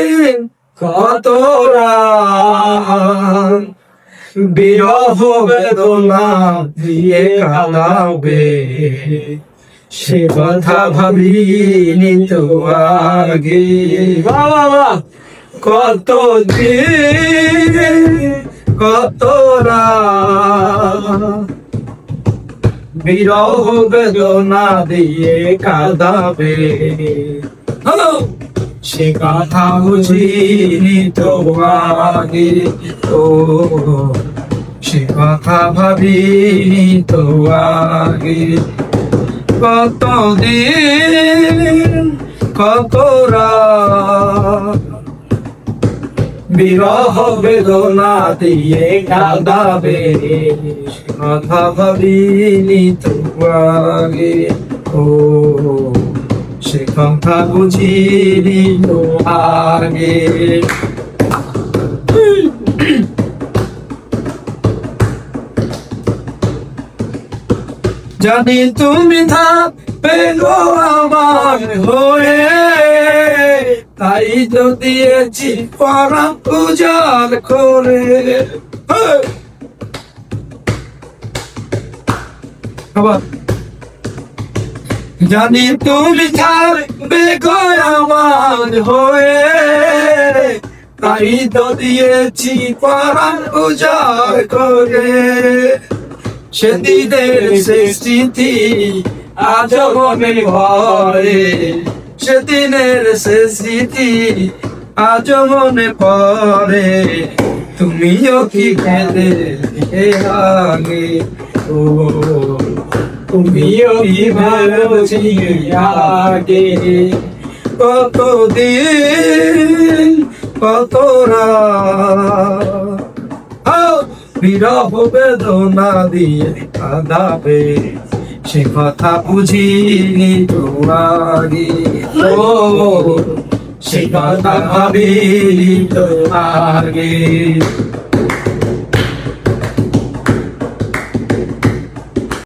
দিন কত রাত বিরহ বেদনা দিয়ে কাঁদাবে সে কথা ভাবিনি তো আগে কত দিন কত রাত বিরহ বেদনা দিয়ে কাঁদাবে সে কথা বুঝিনি তো আগে তো সে কথা ভাবিনি তো আগে কত দিন কত রাত বিরহ বেদনা দিয়ে কাঁদাবে কথা ভাবিনি তো আগে ও সে কথা বুঝিনি তো আগে জানি তুমি থাকবে গো আমার হয়ে তাই তো দিয়েছি পরাণ উজাড় করে জানি তুমি থাকবে গো আমার হয়ে তাই তো দিয়েছি পরাণ উজাড় করে সেদিনের সে স্মৃতি আজ মনে পড়ে সেদিনের সে স্মৃতি আজ মনে পড়ে তুমিও কি কেঁদে আগে ও তুমিও কি ভাবছি আগে কত দিন কত রাত বিরহ বেদনা দিয়ে কাঁদাবে সে কথা বুঝিনি তো আগে ও সে কথা ভাবিনি তো আগে